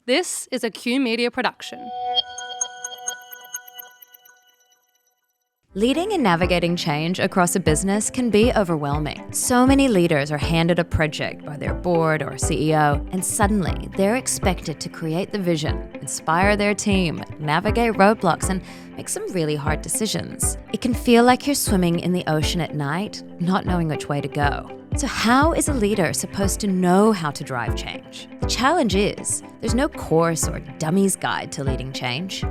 This is a Q Media production. Leading and navigating change across a business can be overwhelming. So many leaders are handed a project by their board or CEO, and suddenly they're expected to create the vision, inspire their team, navigate roadblocks, and make some really hard decisions. It can feel like you're swimming in the ocean at night, not knowing which way to go. So how is a leader supposed to know how to drive change? The challenge is, there's no course or dummy's guide to leading change.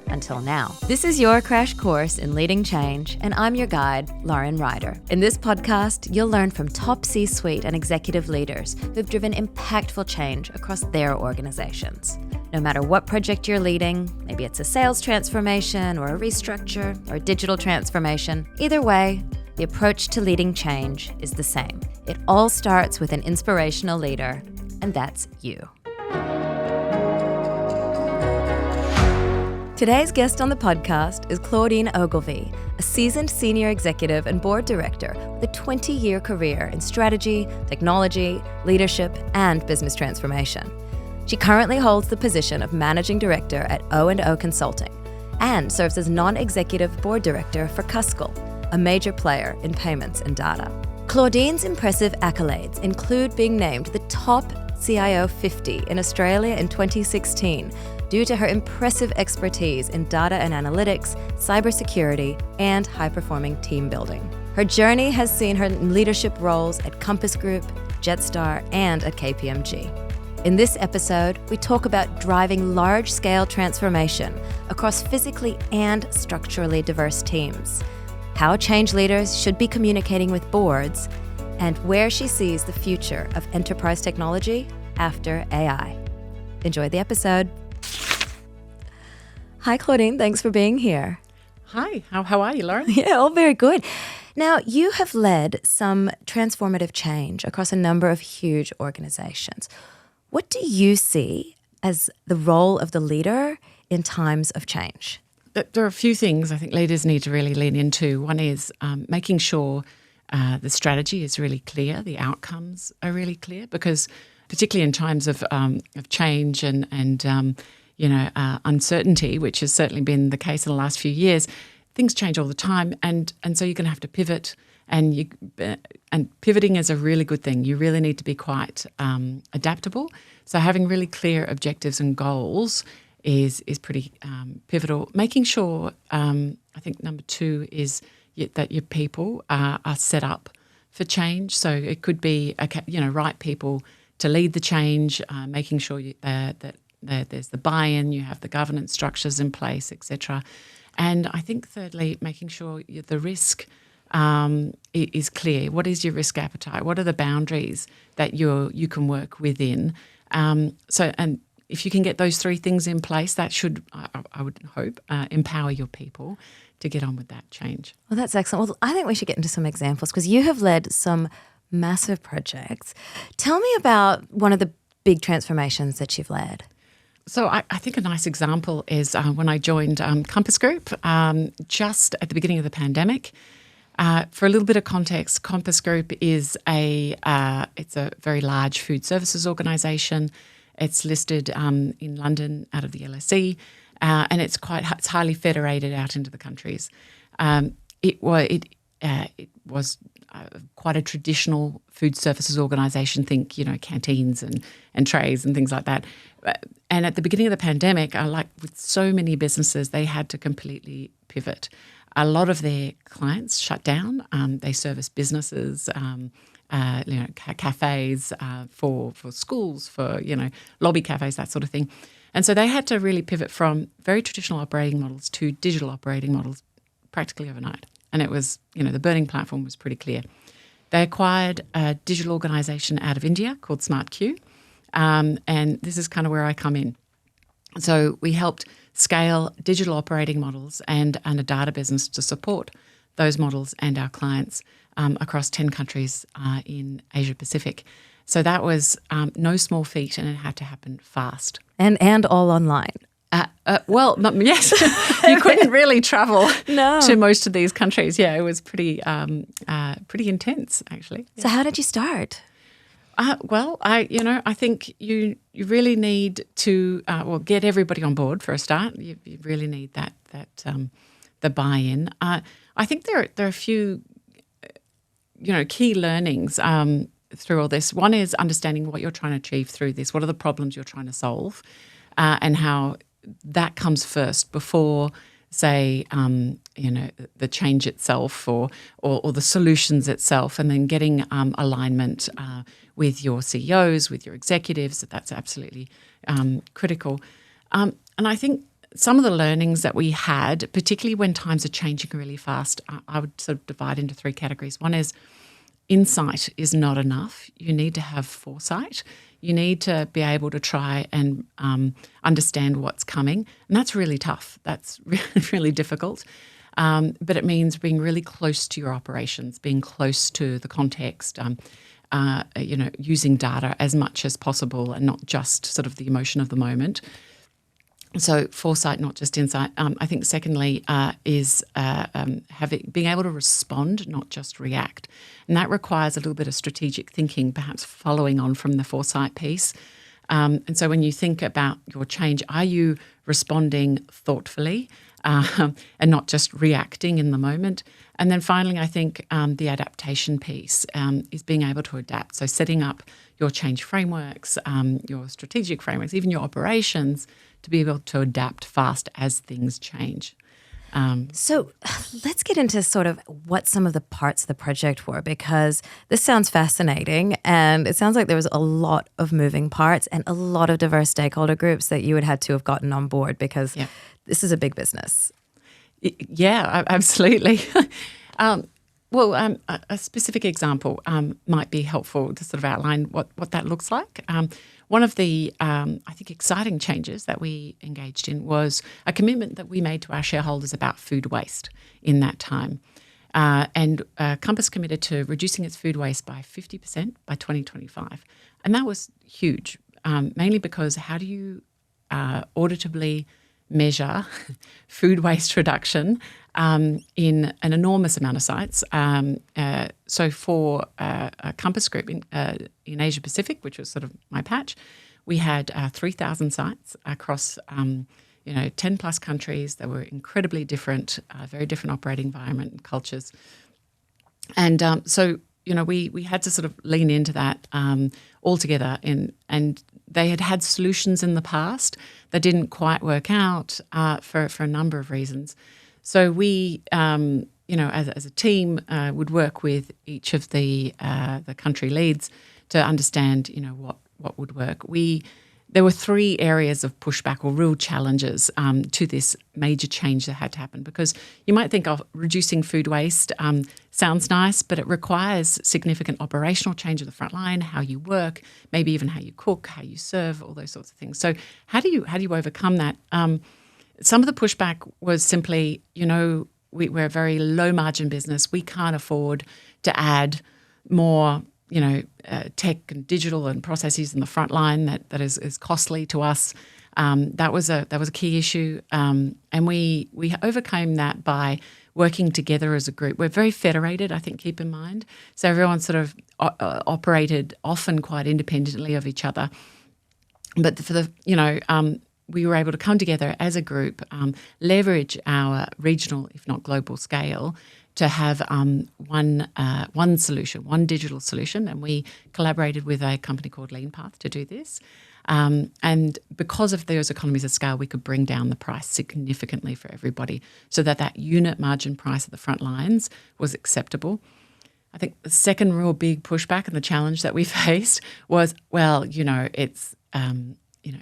Until now. This is your crash course in leading change, and I'm your guide, Lauren Ryder. In this podcast, you'll learn from top C-suite and executive leaders who've driven impactful change across their organizations. No matter what project you're leading, maybe it's a sales transformation or a restructure or a digital transformation, either way, the approach to leading change is the same. It all starts with an inspirational leader, and that's you. Today's guest on the podcast is Claudine Oglivie, a seasoned senior executive and board director with a 20-year career in strategy, technology, leadership, and business transformation. She currently holds the position of managing director at O&O Consulting and serves as non-executive board director for Cuscal, a major player in payments and data. Claudine's impressive accolades include being named the top CIO 50 in Australia in 2016, due to her impressive expertise in data and analytics, cybersecurity, and high-performing team building. Her journey has seen her in leadership roles at Compass Group, Jetstar, and at KPMG. In this episode, we talk about driving large-scale transformation across physically and structurally diverse teams, how change leaders should be communicating with boards, and where she sees the future of enterprise technology after AI. Enjoy the episode. Hi, Claudine. Thanks for being here. Hi. How are you, Lauren? Yeah, all very good. Now, you have led some transformative change across a number of huge organizations. What do you see as the role of the leader in times of change? There are a few things I think leaders need to really lean into. One is making sure the strategy is really clear, the outcomes are really clear, because particularly in times of change and uncertainty, which has certainly been the case in the last few years, things change all the time, and so you're going to have to pivot, and pivoting is a really good thing. You really need to be quite adaptable. So having really clear objectives and goals is pretty pivotal. Making sure, I think number two is that your people are set up for change. So it could be right people to lead the change, making sure that there's the buy-in, you have the governance structures in place, etc. And I think thirdly, making sure the risk is clear. What is your risk appetite? What are the boundaries that you can work within? And if you can get those three things in place, that should, I would hope, empower your people to get on with that change. Well, that's excellent. Well, I think we should get into some examples because you have led some massive projects. Tell me about one of the big transformations that you've led. So I think a nice example is when I joined Compass Group just at the beginning of the pandemic. For a little bit of context, Compass Group is it's a very large food services organisation. It's listed in London out of the LSE, and it's highly federated out into the countries. It was quite a traditional food services organisation. Think canteens and trays and things like that. And at the beginning of the pandemic, like with so many businesses, they had to completely pivot. A lot of their clients shut down. They service businesses, cafes for schools, for lobby cafes, that sort of thing. And so they had to really pivot from very traditional operating models to digital operating models practically overnight. And it was, the burning platform was pretty clear. They acquired a digital organisation out of India called SmartQ. And this is kind of where I come in. So we helped scale digital operating models and a data business to support those models and our clients across 10 countries in Asia Pacific. So that was no small feat, and it had to happen fast. And all online. Yes, you couldn't really travel to most of these countries. Yeah, it was pretty intense, actually. So how did you start? I think you really need to get everybody on board for a start. You really need that the buy-in. I think there are a few key learnings through all this. One is understanding what you're trying to achieve through this. What are the problems you're trying to solve, and how that comes first before, say, the change itself or the solutions itself, and then getting alignment with your CEOs, with your executives. That's absolutely critical. And I think some of the learnings that we had, particularly when times are changing really fast, I would sort of divide into three categories. One is insight is not enough. You need to have foresight. You need to be able to try and understand what's coming. And that's really tough. That's really, really difficult. But it means being really close to your operations, being close to the context, using data as much as possible and not just sort of the emotion of the moment. So foresight, not just insight. I think secondly is being able to respond, not just react. And that requires a little bit of strategic thinking, perhaps following on from the foresight piece. And so when you think about your change, are you responding thoughtfully and not just reacting in the moment? And then finally, I think the adaptation piece is being able to adapt. So setting up your change frameworks, your strategic frameworks, even your operations, to be able to adapt fast as things change. So let's get into sort of what some of the parts of the project were, because this sounds fascinating and it sounds like there was a lot of moving parts and a lot of diverse stakeholder groups that you would have to have gotten on board, because this is a big business. Yeah, absolutely. A specific example might be helpful to sort of outline what that looks like. One of the, I think, exciting changes that we engaged in was a commitment that we made to our shareholders about food waste in that time. And Compass committed to reducing its food waste by 50% by 2025. And that was huge, mainly because how do you auditably measure food waste reduction in an enormous amount of sites? So for a Compass Group in Asia Pacific, which was sort of my patch, we had 3,000 sites across 10 plus countries that were incredibly different, very different operating environment and cultures. And so we had to sort of lean into that altogether, and they had solutions in the past that didn't quite work out for a number of reasons. So we, as a team, would work with each of the country leads to understand, what would work. There were three areas of pushback or real challenges to this major change that had to happen, because you might think of reducing food waste sounds nice, but it requires significant operational change of the front line, how you work, maybe even how you cook, how you serve, all those sorts of things. So how do you overcome that? Some of the pushback was simply, we're a very low margin business. We can't afford to add more tech and digital and processes in the front line that is costly to us. That was a key issue, and we overcame that by working together as a group. We're very federated, I think, keep in mind. So everyone sort of operated often quite independently of each other. But for the we were able to come together as a group, leverage our regional, if not global scale, to have one solution, one digital solution, and we collaborated with a company called LeanPath to do this. And because of those economies of scale, we could bring down the price significantly for everybody, so that unit margin price at the front lines was acceptable. I think the second real big pushback and the challenge that we faced was,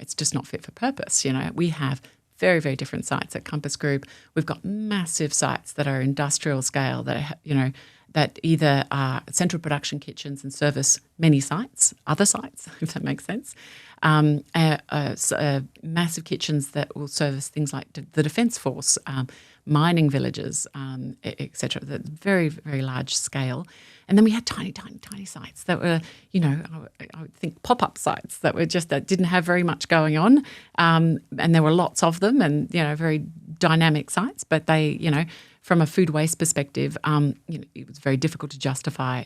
it's just not fit for purpose. We have very, very different sites at Compass Group. We've got massive sites that are industrial scale that are, that either are central production kitchens and service many sites, other sites, if that makes sense. Massive kitchens that will service things like the Defence Force, mining villages, et cetera, the very, very large scale. And then we had tiny, tiny, tiny sites that were, I would think pop-up sites that didn't have very much going on. And there were lots of them and, very dynamic sites. But they, from a food waste perspective, it was very difficult to justify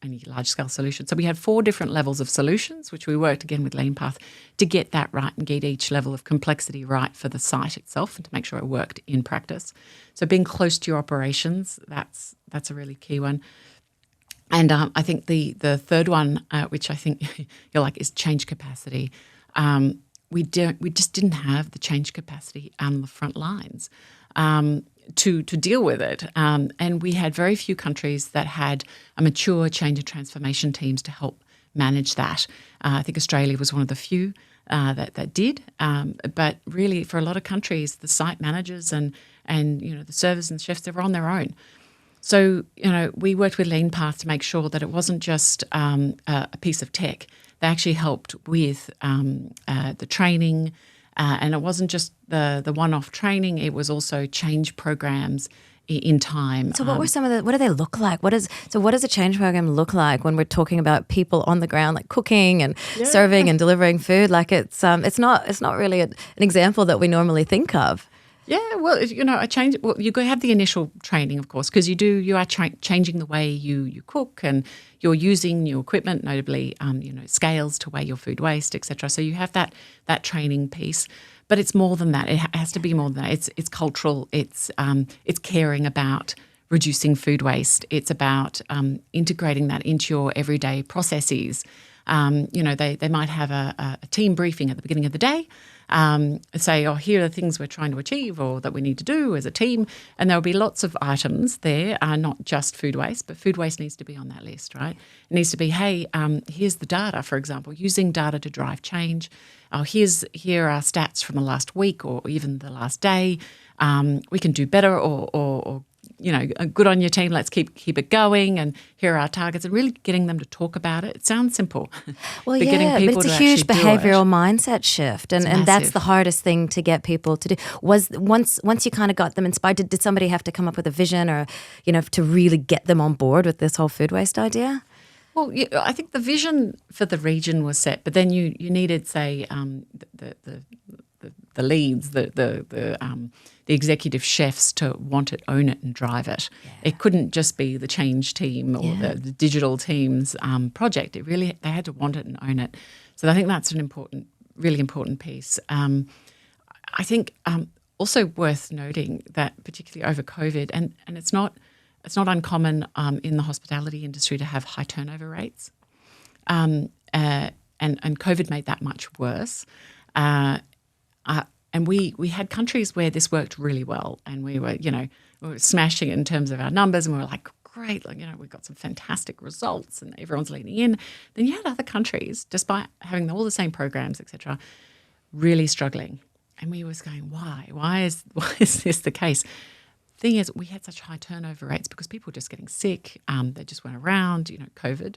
any large-scale solution. So we had 4 different levels of solutions, which we worked again with LeanPath to get that right and get each level of complexity right for the site itself and to make sure it worked in practice. So being close to your operations, that's a really key one. And I think the third one, which I think you're like, is change capacity. We just didn't have the change capacity on the front lines to deal with it. And we had very few countries that had a mature change and transformation teams to help manage that. I think Australia was one of the few that did. But really, for a lot of countries, the site managers and the servers and chefs, they were on their own. So, we worked with LeanPath to make sure that it wasn't just a piece of tech. They actually helped with the training, and it wasn't just the one-off training. It was also change programs in time. So what do they look like? What does a change program look like when we're talking about people on the ground, like cooking and serving and delivering food? Like it's not really an example that we normally think of. Yeah, well, a change. Well, you have the initial training, of course, because you are changing the way you cook, and you're using new equipment, notably, scales to weigh your food waste, etc. So you have that training piece, but it's more than that. It has to be more than that. It's cultural. It's caring about reducing food waste. It's about integrating that into your everyday processes. They might have a team briefing at the beginning of the day. Say, here are the things we're trying to achieve or that we need to do as a team. And there'll be lots of items there, not just food waste, but food waste needs to be on that list, right? It needs to be, hey, here's the data, for example, using data to drive change. Here are stats from the last week or even the last day. We can do better or good on your team, let's keep it going, and here are our targets, and really getting them to talk about it. It sounds simple. Well, but it's a huge behavioural mindset shift, and that's the hardest thing to get people to do. Was once you kind of got them inspired, did somebody have to come up with a vision or, to really get them on board with this whole food waste idea? Well, I think the vision for the region was set, but then you needed, say, the leads, the executive chefs to want it, own it, and drive it. Yeah. It couldn't just be the change team or the digital team's project. They had to want it and own it. So I think that's an really important piece. I think also worth noting that particularly over COVID, and it's not uncommon in the hospitality industry to have high turnover rates, and COVID made that much worse. And we had countries where this worked really well, and we were smashing it in terms of our numbers, and we were like, great, we've got some fantastic results, and everyone's leaning in. Then you had other countries, despite having all the same programs, etc., really struggling, and we was going, why? Why is this the case? Thing is, we had such high turnover rates because people were just getting sick. They just went around, COVID,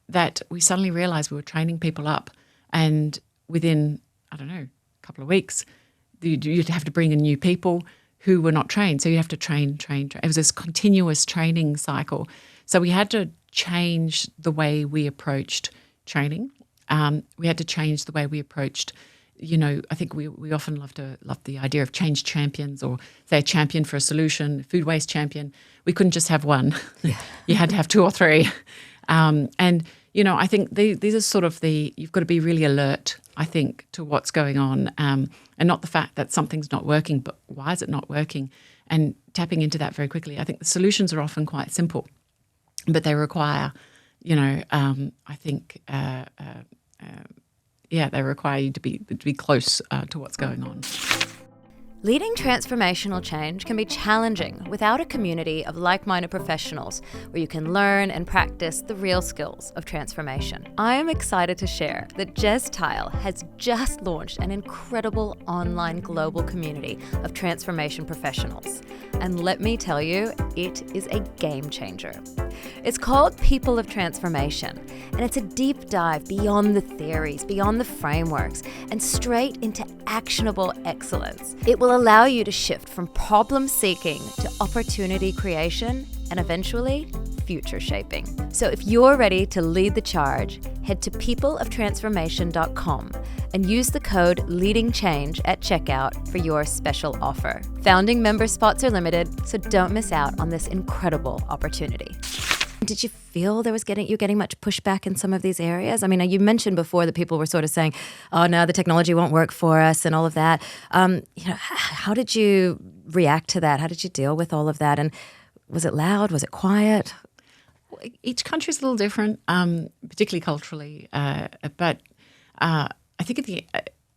that we suddenly realised we were training people up, and within a couple of weeks, you'd have to bring in new people who were not trained. So you have to train. It was this continuous training cycle. So we had to change the way we approached training. We had to change the way we approached, I think we often love the idea of change champions, or say a champion for a solution, food waste champion. We couldn't just have one. Yeah. You had to have 2 or 3. I think these are sort of you've got to be really alert, I think, to what's going on, and not the fact that something's not working, but why is it not working, and tapping into that very quickly. I think the solutions are often quite simple, but they require, I think, they require you to be close to what's going on. Leading transformational change can be challenging without a community of like-minded professionals where you can learn and practice the real skills of transformation. I am excited to share that Jetstar has just launched an incredible online global community of transformation professionals. And let me tell you, it is a game changer. It's called People of Transformation, and it's a deep dive beyond the theories, beyond the frameworks, and straight into actionable excellence. It will allow you to shift from problem seeking to opportunity creation and eventually future shaping. So if you're ready to lead the charge, head to peopleoftransformation.com and use the code LEADINGCHANGE at checkout for your special offer. Founding member spots are limited, so don't miss out on this incredible opportunity. Did you feel you're getting much pushback in some of these areas? I mean, you mentioned before that people were sort of saying, "Oh no, the technology won't work for us," and all of that. How did you react to that? How did you deal with all of that? And was it loud? Was it quiet? Each country is a little different, particularly culturally. But I think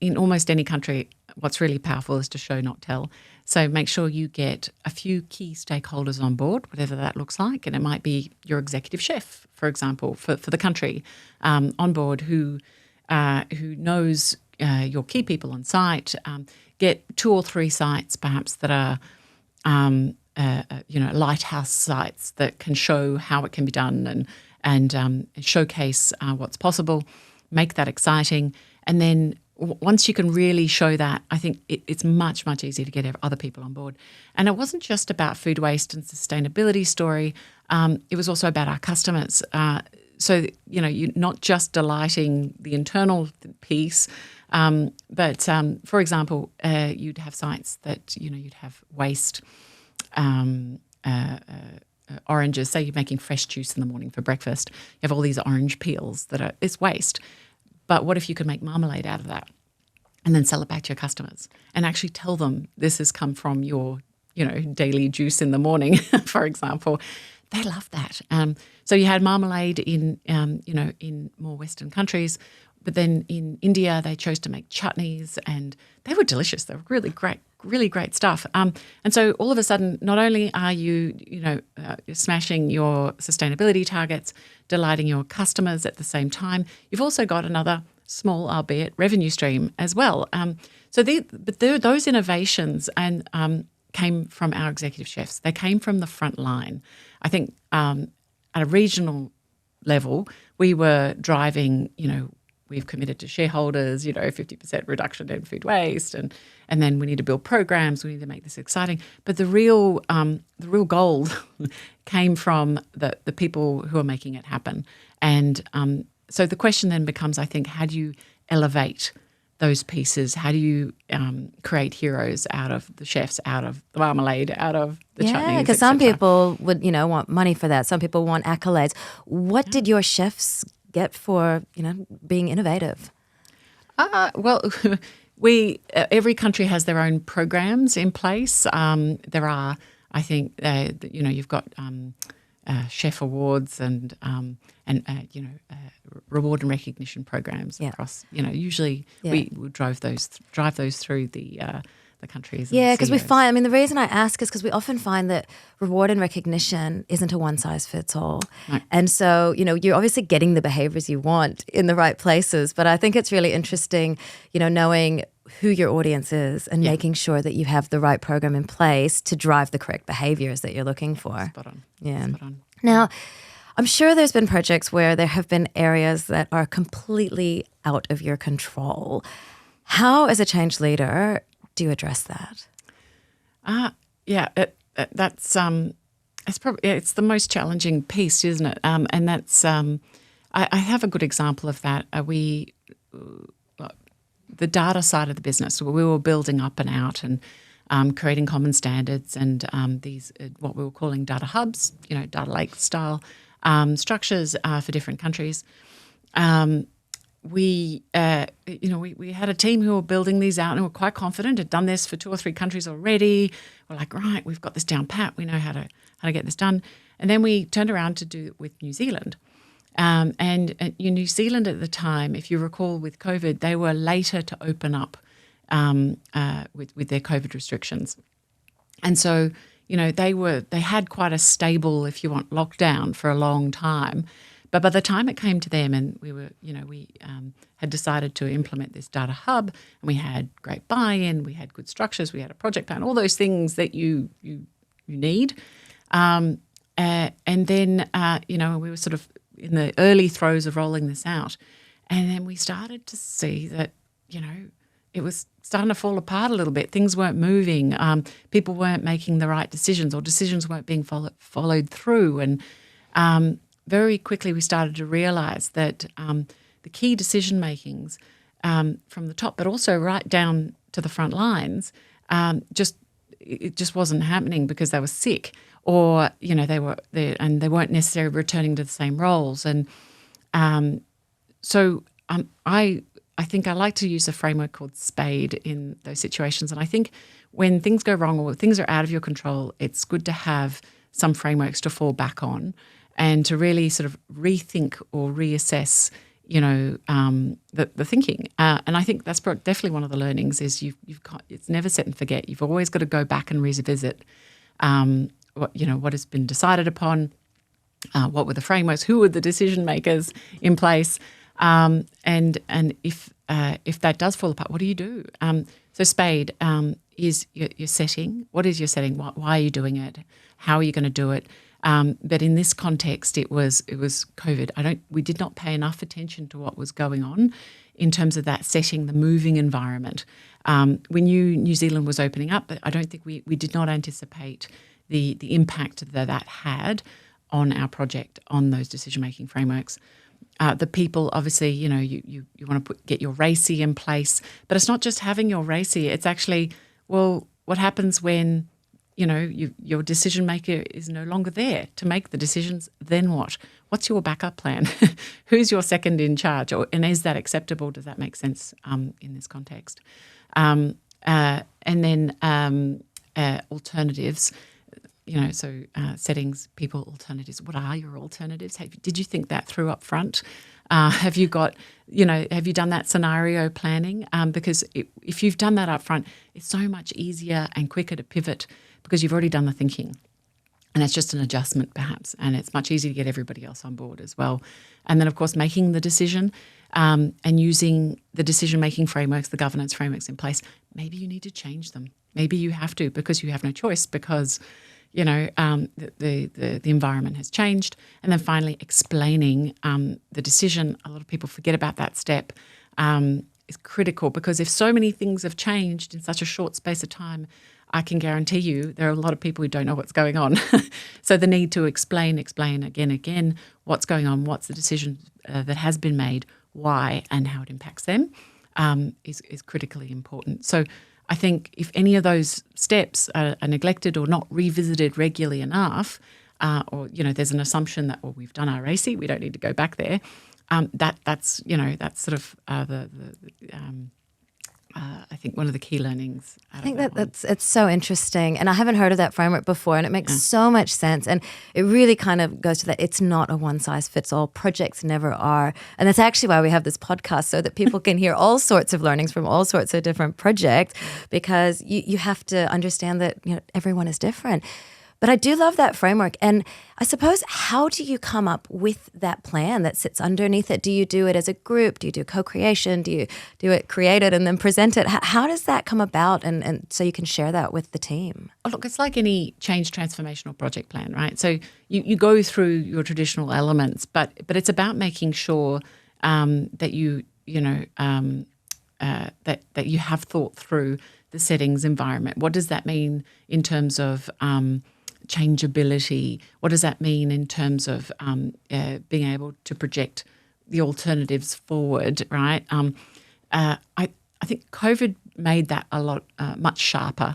in almost any country, what's really powerful is to show, not tell. So make sure you get a few key stakeholders on board, whatever that looks like. And it might be your executive chef, for example, for the country, on board who knows your key people on site. Get 2 or 3 sites perhaps that are lighthouse sites that can show how it can be done and showcase what's possible, make that exciting. And then once you can really show that, I think it's much, much easier to get other people on board. And it wasn't just about food waste and sustainability story. It was also about our customers. So, you're not just delighting the internal piece, but for example, you'd have sites that, you'd have waste, oranges. Say you're making fresh juice in the morning for breakfast. You have all these orange peels it's waste. But what if you could make marmalade out of that and then sell it back to your customers and actually tell them this has come from your, daily juice in the morning, for example? They love that. So you had marmalade in more Western countries, but then in India they chose to make chutneys, and they were delicious. They were really great stuff. And so all of a sudden, not only are you, smashing your sustainability targets, delighting your customers at the same time, you've also got another small, albeit revenue stream as well. Those innovations came from our executive chefs. They came from the front line. I think at a regional level, we were driving, we've committed to shareholders, 50% reduction in food waste, and then we need to build programs. We need to make this exciting. But the real gold came from the people who are making it happen. And so the question then becomes, I think, how do you elevate those pieces? How do you create heroes out of the chefs, out of the marmalade, out of the chutneys? Yeah, because some people would, want money for that. Some people want accolades. What did your chefs get for, being innovative? Well, every country has their own programs in place. There are, I think, you've got chef awards and reward and recognition programs across. Usually we drive those through the countries. Yeah, because we find, the reason I ask is because we often find that reward and recognition isn't a one-size-fits-all. Right. And so, you're obviously getting the behaviors you want in the right places, but I think it's really interesting, knowing who your audience is and making sure that you have the right program in place to drive the correct behaviors that you're looking for. Spot on. Yeah. Spot on. Now, I'm sure there's been projects where there have been areas that are completely out of your control. How, as a change leader, do you address that? It's the most challenging piece, isn't it? And that's I have a good example of that. The data side of the business, we were building up and out and creating common standards and these what we were calling data hubs, data lake style structures for different countries. We had a team who were building these out and were quite confident, had done this for 2 or 3 countries already. We're like, right, we've got this down pat. We know how to get this done. And then we turned around to do it with New Zealand. New Zealand at the time, if you recall with COVID, they were later to open up with their COVID restrictions. And so, they had quite a stable, if you want, lockdown for a long time. But by the time it came to them and we had decided to implement this data hub and we had great buy-in, we had good structures, we had a project plan, all those things that you need. And then, we were sort of in the early throes of rolling this out. And then we started to see that, it was starting to fall apart a little bit. Things weren't moving. People weren't making the right decisions or decisions weren't being followed through. And very quickly we started to realise that the key decision makings from the top, but also right down to the front lines, it just wasn't happening because they were sick or they were there and they weren't necessarily returning to the same roles. And so I think I like to use a framework called SPADE in those situations. And I think when things go wrong or things are out of your control, it's good to have some frameworks to fall back on and to really sort of rethink or reassess, the thinking. And I think that's definitely one of the learnings is you've got, it's never set and forget. You've always got to go back and revisit what has been decided upon, what were the frameworks, who were the decision makers in place. And if that does fall apart, what do you do? So SPADE is your setting. What is your setting? Why are you doing it? How are you going to do it? But in this context, it was COVID. We did not pay enough attention to what was going on in terms of that setting, the moving environment. We knew New Zealand was opening up, but I don't think we did not anticipate the impact that had on our project, on those decision-making frameworks. The people, obviously, you want to get your RACI in place, but it's not just having your RACI. It's actually, well, what happens when, your decision maker is no longer there to make the decisions? Then what? What's your backup plan? Who's your second in charge? And is that acceptable? Does that make sense in this context? And then alternatives. Settings, people, alternatives. What are your alternatives? Did you think that through up front? Have you got, have you done that scenario planning? Because if you've done that up front, it's so much easier and quicker to pivot because you've already done the thinking. And it's just an adjustment perhaps, and it's much easier to get everybody else on board as well. And then, of course, making the decision and using the decision-making frameworks, the governance frameworks in place. Maybe you need to change them. Maybe you have to because you have no choice because the environment has changed. And then finally, explaining the decision. A lot of people forget about that step. Is critical because if so many things have changed in such a short space of time, I can guarantee you there are a lot of people who don't know what's going on. So the need to explain again, what's going on, what's the decision that has been made, why, and how it impacts them is critically important. So I think if any of those steps are neglected or not revisited regularly enough, or there's an assumption that we've done our RACI, we don't need to go back there. That's sort of I think one of the key learnings. I think it's so interesting, and I haven't heard of that framework before, and it makes so much sense, and it really kind of goes to that it's not a one-size-fits-all. Projects never are, and that's actually why we have this podcast, so that people can hear all sorts of learnings from all sorts of different projects, because you have to understand that everyone is different. But I do love that framework. And I suppose, how do you come up with that plan that sits underneath it? Do you do it as a group? Do you do co-creation? Do you do it, create it, and then present it? How does that come about? And so you can share that with the team. Oh, look, it's like any change transformational project plan, right? So you go through your traditional elements, but it's about making sure that that you have thought through the settings environment. What does that mean in terms of changeability? What does that mean in terms of being able to project the alternatives forward, right? I think COVID made that a lot much sharper.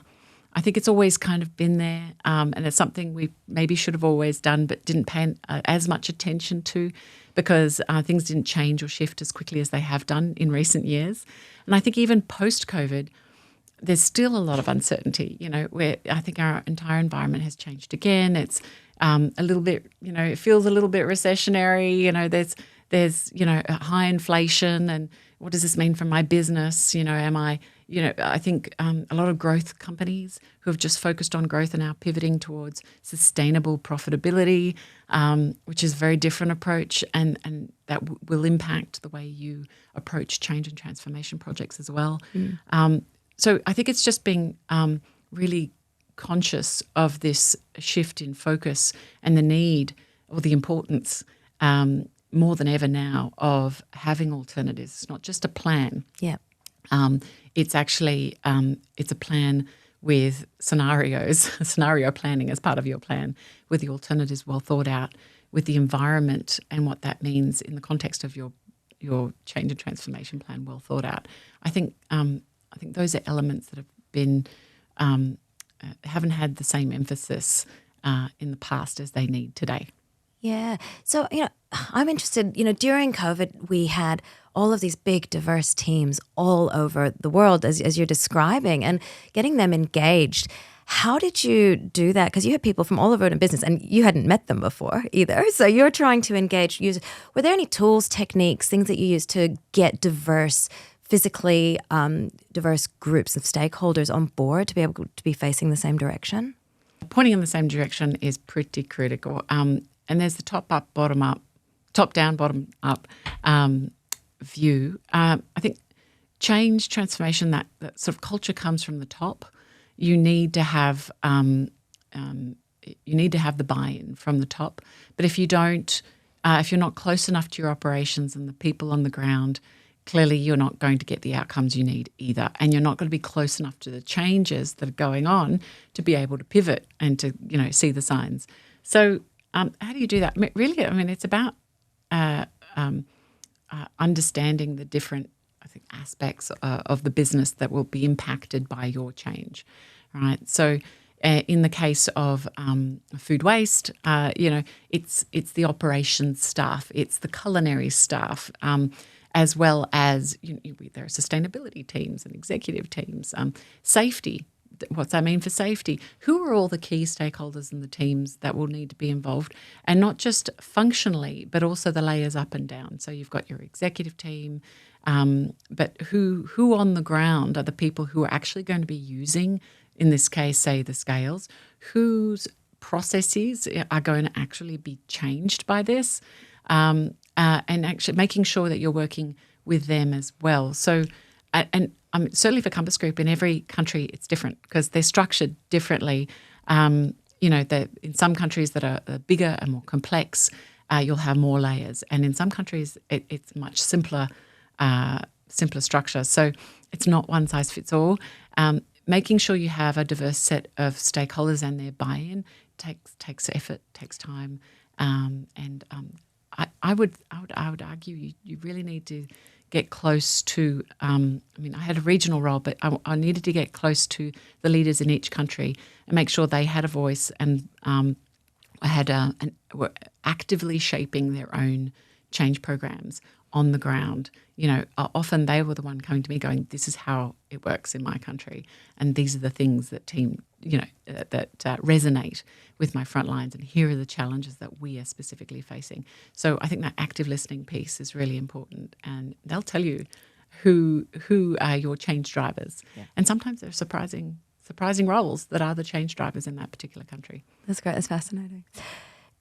I think it's always kind of been there, and it's something we maybe should have always done but didn't pay as much attention to because things didn't change or shift as quickly as they have done in recent years. And I think even post-COVID, there's still a lot of uncertainty, where I think our entire environment has changed again. It's a little bit, it feels a little bit recessionary. There's a high inflation, and what does this mean for my business? I think a lot of growth companies who have just focused on growth are now pivoting towards sustainable profitability, which is a very different approach, and that will impact the way you approach change and transformation projects as well. So I think it's just being really conscious of this shift in focus and the need or the importance more than ever now of having alternatives. It's not just a plan. Yeah. It's actually it's a plan with scenarios, scenario planning as part of your plan, with the alternatives well thought out, with the environment and what that means in the context of your change and transformation plan well thought out. I think those are elements that have been haven't had the same emphasis in the past as they need today. Yeah. So, I'm interested, during COVID, we had all of these big diverse teams all over the world, as you're describing, and getting them engaged. How did you do that? Because you had people from all over in business and you hadn't met them before either. So you're trying to engage users. Were there any tools, techniques, things that you used to get physically diverse groups of stakeholders on board to be able to be facing the same direction? Pointing in the same direction is pretty critical. And there's the top-up, bottom-up, top-down, bottom-up view. I think change, transformation, that sort of culture comes from the top. You need to have the buy-in from the top. But if you don't, if you're not close enough to your operations and the people on the ground, clearly you're not going to get the outcomes you need either. And you're not going to be close enough to the changes that are going on to be able to pivot and to, see the signs. So how do you do that? Really, it's about understanding the different, aspects of the business that will be impacted by your change, right? So in the case of food waste, it's the operations staff, it's the culinary staff, as well as there are sustainability teams and executive teams. Safety, what's that mean for safety? Who are all the key stakeholders in the teams that will need to be involved? And not just functionally, but also the layers up and down. So you've got your executive team, but who on the ground are the people who are actually going to be using, in this case, say, the scales, whose processes are going to actually be changed by this, and actually making sure that you're working with them as well. So, and certainly for Compass Group, in every country it's different because they're structured differently. In some countries that are bigger and more complex, you'll have more layers, and in some countries it's much simpler structure. So it's not one size fits all. Making sure you have a diverse set of stakeholders and their buy-in takes effort, takes time, and I would argue you really need to get close to. I had a regional role, but I needed to get close to the leaders in each country and make sure they had a voice and were actively shaping their own change programs on the ground. Often they were the one coming to me going, "This is how it works in my country, and these are the things that resonate with my front lines, and here are the challenges that we are specifically facing." So I think that active listening piece is really important, and they'll tell you who are your change drivers, and sometimes they're surprising roles that are the change drivers in that particular country. That's great. That's fascinating.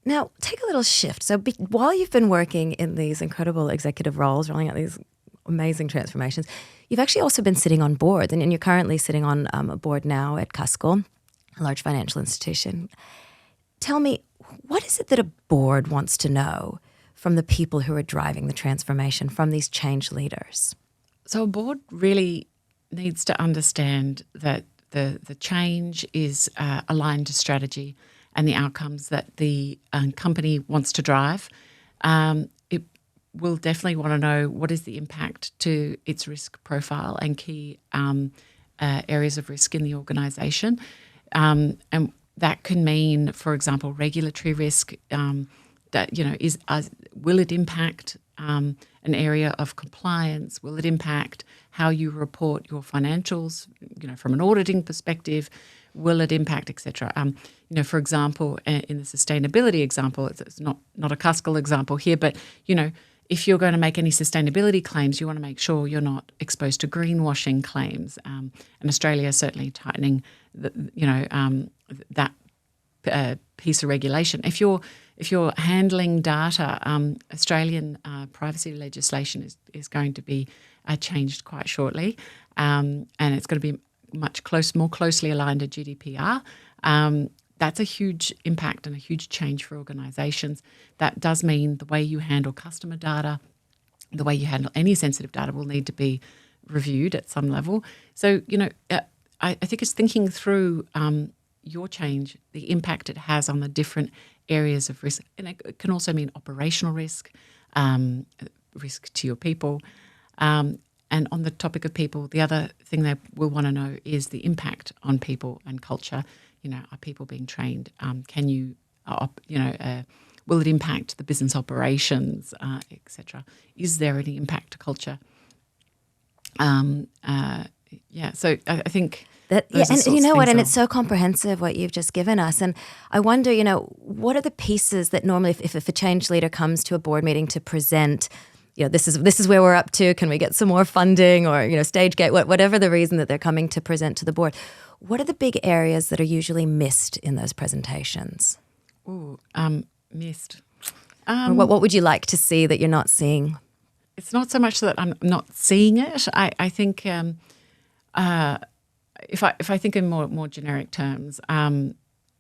Now, take a little shift. So while you've been working in these incredible executive roles, rolling out these amazing transformations, you've actually also been sitting on boards, and you're currently sitting on a board now at Cuscal, a large financial institution. Tell me, what is it that a board wants to know from the people who are driving the transformation, from these change leaders? So a board really needs to understand that the change is aligned to strategy and the outcomes that the company wants to drive. It will definitely want to know what is the impact to its risk profile and key areas of risk in the organisation. And that can mean, for example, regulatory risk. Will it impact an area of compliance? Will it impact how you report your financials? From an auditing perspective, will it impact, etc. For example, in the sustainability example, it's not a Cuscal example here, but if you're going to make any sustainability claims, you want to make sure you're not exposed to greenwashing claims. And Australia is certainly tightening that piece of regulation. If you're handling data, Australian privacy legislation is going to be changed quite shortly, and it's going to be more closely aligned to GDPR. That's a huge impact and a huge change for organisations. That does mean the way you handle customer data, the way you handle any sensitive data will need to be reviewed at some level. So, I think it's thinking through your change, the impact it has on the different areas of risk. And it can also mean operational risk, risk to your people. And on the topic of people, the other thing they will want to know is the impact on people and culture. are people being trained? Can you, will it impact the business operations, etc.? Is there any impact to culture? So I think and you know what, and it's so comprehensive what you've just given us. And I wonder, what are the pieces that normally, if a change leader comes to a board meeting to present, this is where we're up to, can we get some more funding, or, stage gate, whatever the reason that they're coming to present to the board, what are the big areas that are usually missed in those presentations? Missed. Or what would you like to see that you're not seeing? It's not so much that I'm not seeing it. I think if I think in more generic terms,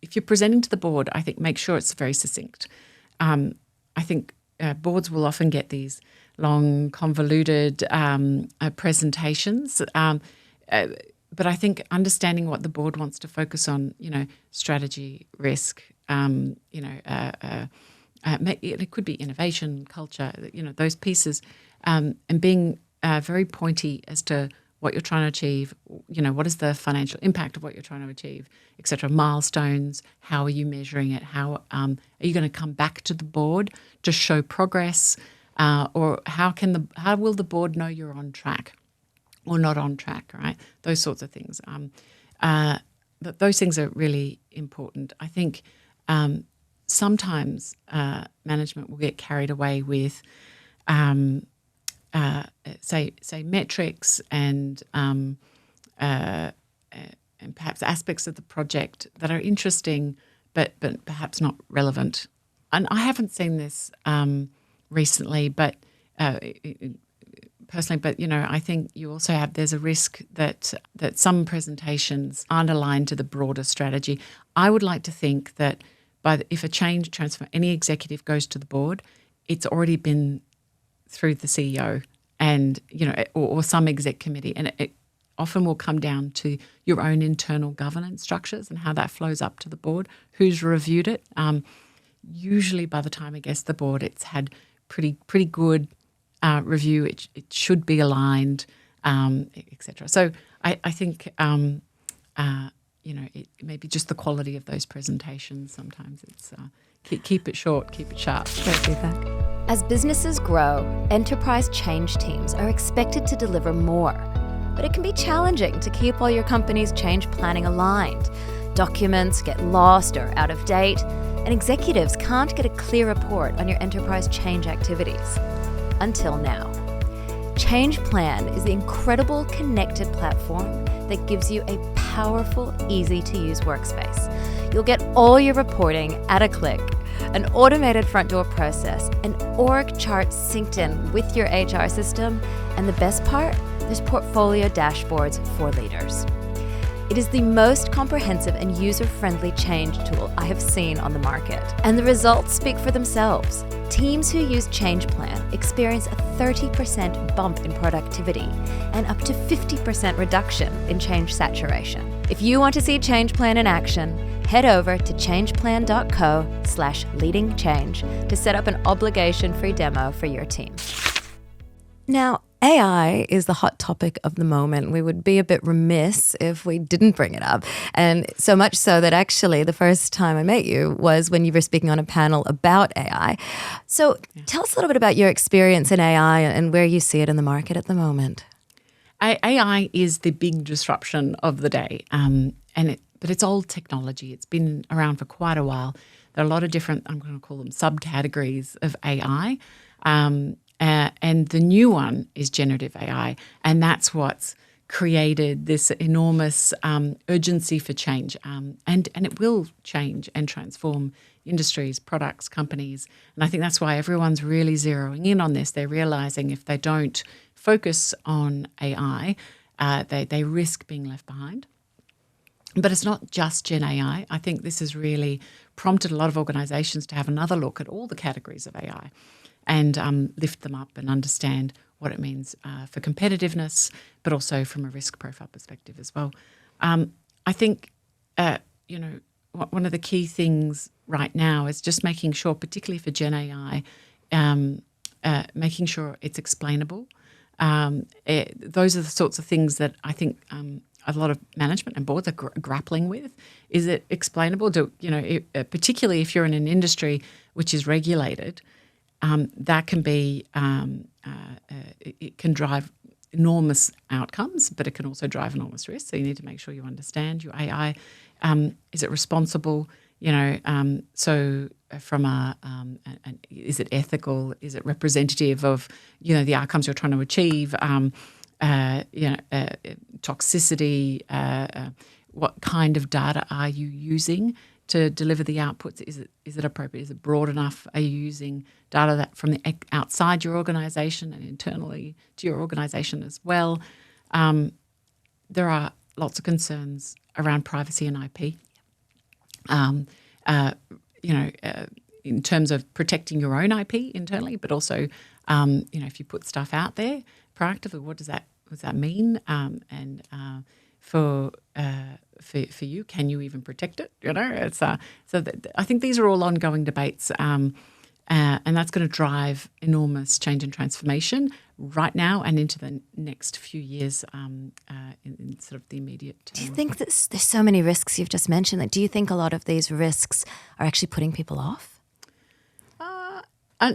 if you're presenting to the board, I think make sure it's very succinct. I think boards will often get these long, convoluted presentations, but I think understanding what the board wants to focus on, strategy, risk, it could be innovation, culture, those pieces, and being very pointy as to what you're trying to achieve, what is the financial impact of what you're trying to achieve, et cetera, milestones, how are you measuring it, how are you going to come back to the board to show progress, or how will the board know you're on track or not on track, right? Those sorts of things. Those things are really important. I think sometimes management will get carried away with say metrics and perhaps aspects of the project that are interesting but perhaps not relevant. And I haven't seen this recently, but personally, but I think you also there's a risk that some presentations aren't aligned to the broader strategy. I would like to think that if a change transfer, any executive goes to the board, it's already been through the CEO and, or some exec committee. And it often will come down to your own internal governance structures and how that flows up to the board, who's reviewed it. Usually by the time it gets to the board, it's had pretty good review. It should be aligned, et cetera. So I think, it may be just the quality of those presentations. Sometimes it's keep it short, keep it sharp. Great feedback. As businesses grow, enterprise change teams are expected to deliver more. But it can be challenging to keep all your company's change planning aligned. Documents get lost or out of date, and executives can't get a clear report on your enterprise change activities. Until now. Change Plan is the incredible connected platform that gives you a powerful, easy-to-use workspace. You'll get all your reporting at a click, an automated front door process, an org chart synced in with your HR system, and the best part, there's portfolio dashboards for leaders. It is the most comprehensive and user-friendly change tool I have seen on the market, and the results speak for themselves. Teams who use Change Plan experience a 30% bump in productivity and up to 50% reduction in change saturation. If you want to see Change Plan in action, head over to changeplan.co/leadingchange to set up an obligation-free demo for your team. Now, AI is the hot topic of the moment. We would be a bit remiss if we didn't bring it up. And so much so that actually the first time I met you was when you were speaking on a panel about AI. So tell us a little bit about your experience in AI and where you see it in the market at the moment. AI is the big disruption of the day, but it's old technology. It's been around for quite a while. There are a lot of different, I'm going to call them subcategories of AI. And the new one is generative AI, and that's what's created this enormous urgency for change. And it will change and transform industries, products, companies. And I think that's why everyone's really zeroing in on this. They're realizing if they don't focus on AI, they risk being left behind. But it's not just Gen AI. I think this has really prompted a lot of organizations to have another look at all the categories of AI and lift them up and understand what it means for competitiveness, but also from a risk profile perspective as well. I think, one of the key things right now is just making sure, particularly for Gen AI, making sure it's explainable. Those are the sorts of things that I think a lot of management and boards are grappling with. Is it explainable? Particularly if you're in an industry which is regulated, that can be it can drive enormous outcomes, but it can also drive enormous risks. So you need to make sure you understand your AI. Is it responsible? So from is it ethical? Is it representative of the outcomes you're trying to achieve? Toxicity. What kind of data are you using to deliver the outputs? Is it appropriate? Is it broad enough? Are you using data that from the outside your organisation and internally to your organisation as well? There are lots of concerns around privacy and IP. In terms of protecting your own IP internally, but also, if you put stuff out there proactively, what does that mean? For you, can you even protect it? It's I think these are all ongoing debates, and that's going to drive enormous change and transformation right now and into the next few years in sort of the immediate term. Do you think that there's so many risks you've just mentioned? Like, do you think a lot of these risks are actually putting people off?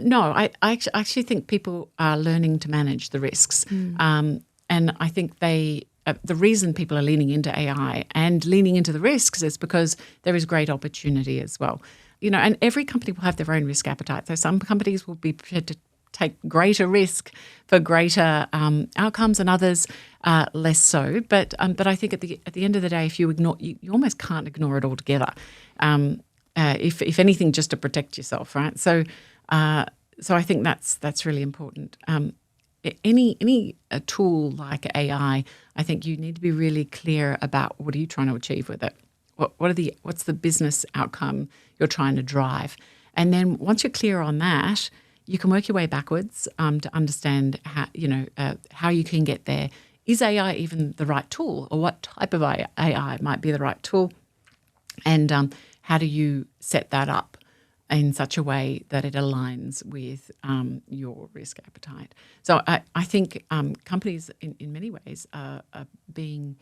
No, I actually think people are learning to manage the risks. And I think the reason people are leaning into AI and leaning into the risks is because there is great opportunity as well. And every company will have their own risk appetite. So some companies will be prepared to take greater risk for greater outcomes, and others less so. But I think at the end of the day, if you ignore, you almost can't ignore it altogether. If anything, just to protect yourself, right? So I think that's really important. Any tool like AI, I think you need to be really clear about what are you trying to achieve with it. What's the business outcome you're trying to drive, and then once you're clear on that, you can work your way backwards to understand how you can get there. Is AI even the right tool, or what type of AI might be the right tool, and how do you set that up in such a way that it aligns with your risk appetite? So I think companies in many ways are being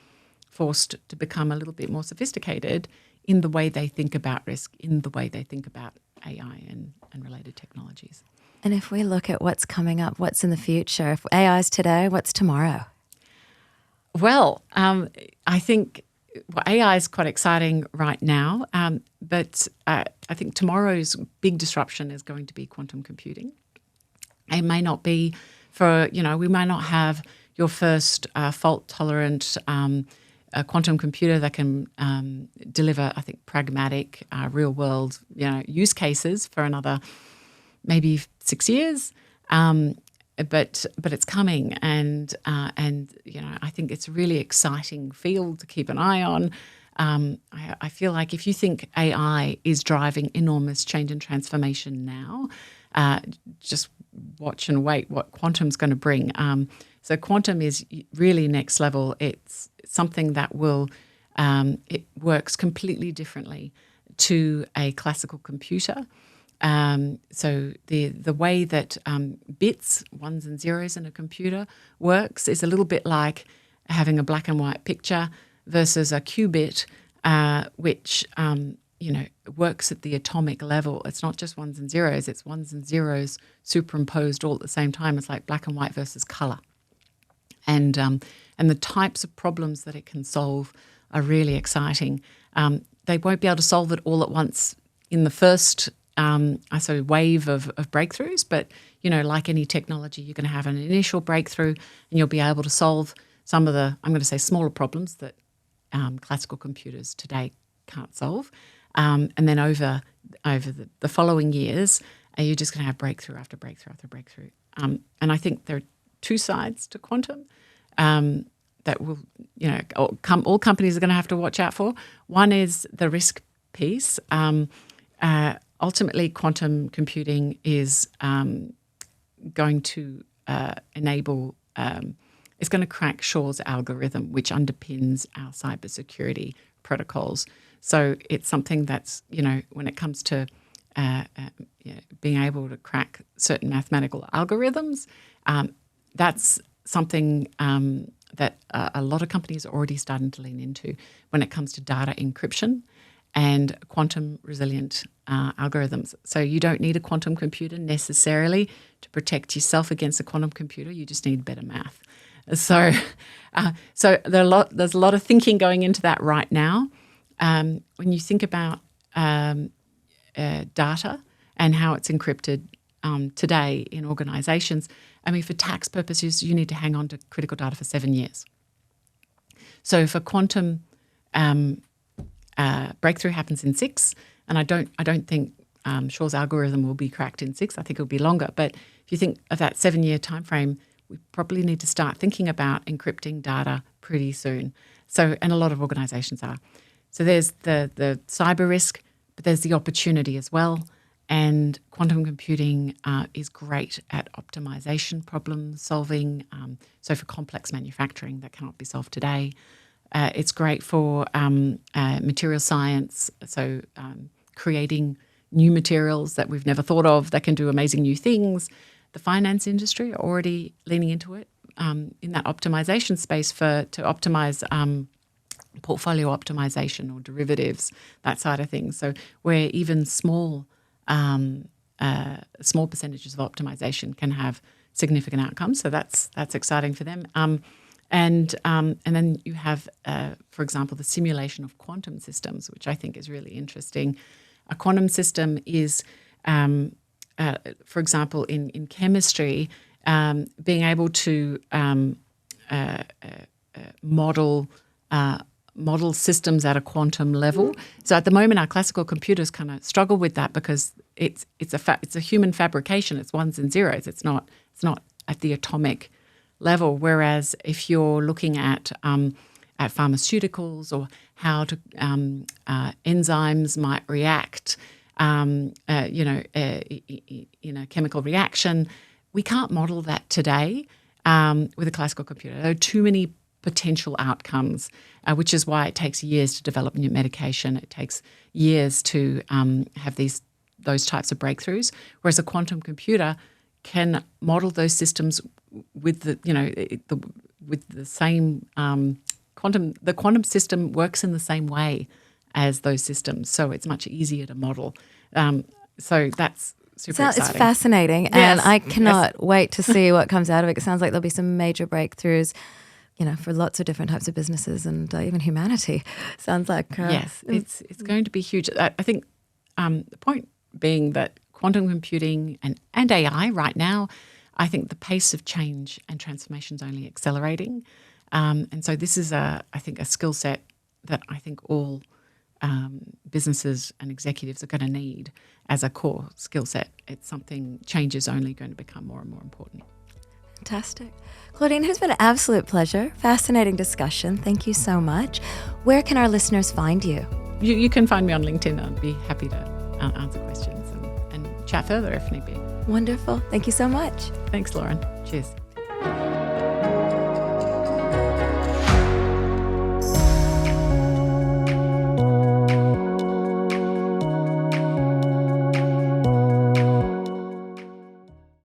forced to become a little bit more sophisticated in the way they think about risk, in the way they think about AI and related technologies. And if we look at what's coming up, what's in the future, if AI is today, what's tomorrow? Well, I think AI is quite exciting right now, but I think tomorrow's big disruption is going to be quantum computing. It may not be we may not have your first fault-tolerant quantum computer that can deliver, I think, pragmatic, real-world, use cases for another maybe 6 years. But it's coming, and I think it's a really exciting field to keep an eye on. I feel like if you think AI is driving enormous change and transformation now, just watch and wait what quantum's going to bring. So quantum is really next level. It's something that will it works completely differently to a classical computer. So the way that bits, ones and zeros in a computer works is a little bit like having a black and white picture versus a qubit, which works at the atomic level. It's not just ones and zeros; it's ones and zeros superimposed all at the same time. It's like black and white versus color, and the types of problems that it can solve are really exciting. They won't be able to solve it all at once in the first wave of breakthroughs, but like any technology, you're going to have an initial breakthrough, and you'll be able to solve some of the, I'm going to say, smaller problems that classical computers today can't solve, and then over the following years, you're just going to have breakthrough after breakthrough after breakthrough. And I think there are two sides to quantum that will, all companies are going to have to watch out for. One is the risk piece. Ultimately, quantum computing is going to enable, it's going to crack Shor's algorithm, which underpins our cybersecurity protocols. So it's something that's, when it comes to being able to crack certain mathematical algorithms, that's something that a lot of companies are already starting to lean into when it comes to data encryption and quantum resilient algorithms. So you don't need a quantum computer necessarily to protect yourself against a quantum computer. You just need better math. So there's a lot of thinking going into that right now. When you think about data and how it's encrypted today in organisations, I mean, for tax purposes, you need to hang on to critical data for 7 years. So if a quantum breakthrough happens in 6, and I don't think Shor's algorithm will be cracked in 6. I think it'll be longer. But if you think of that 7-year timeframe, we probably need to start thinking about encrypting data pretty soon. So, and a lot of organisations are. So there's the cyber risk, but there's the opportunity as well. And quantum computing is great at optimization, problem solving. So for complex manufacturing that cannot be solved today. It's great for material science, so creating new materials that we've never thought of that can do amazing new things. The finance industry are already leaning into it in that optimization space to optimize portfolio optimization or derivatives, that side of things. So where even small percentages of optimization can have significant outcomes. So that's exciting for them. And then you have, for example, the simulation of quantum systems, which I think is really interesting. A quantum system is, for example, in chemistry, being able to model systems at a quantum level. So at the moment, our classical computers kind of struggle with that because it's a human fabrication. It's ones and zeros. It's not at the atomic level. Whereas if you're looking at pharmaceuticals or how enzymes might react, in a chemical reaction, we can't model that today with a classical computer. There are too many potential outcomes, which is why it takes years to develop new medication. It takes years to have those types of breakthroughs. Whereas a quantum computer can model those systems with the same quantum. The quantum system works in the same way as those systems, so it's much easier to model. So that's super exciting. It's fascinating, Yes. and I cannot wait to see what comes out of it. It sounds like there'll be some major breakthroughs, for lots of different types of businesses and even humanity. Sounds like yes, it's going to be huge. I think the point being that quantum computing and AI right now, I think the pace of change and transformation is only accelerating, and so this is I think a skill set that I think all businesses and executives are going to need as a core skill set. It's something, change is only going to become more and more important. Fantastic. Claudine, it's been an absolute pleasure. Fascinating discussion. Thank you so much. Where can our listeners find you? You can find me on LinkedIn. I'd be happy to answer questions and chat further if need be. Wonderful. Thank you so much. Thanks, Lauren. Cheers.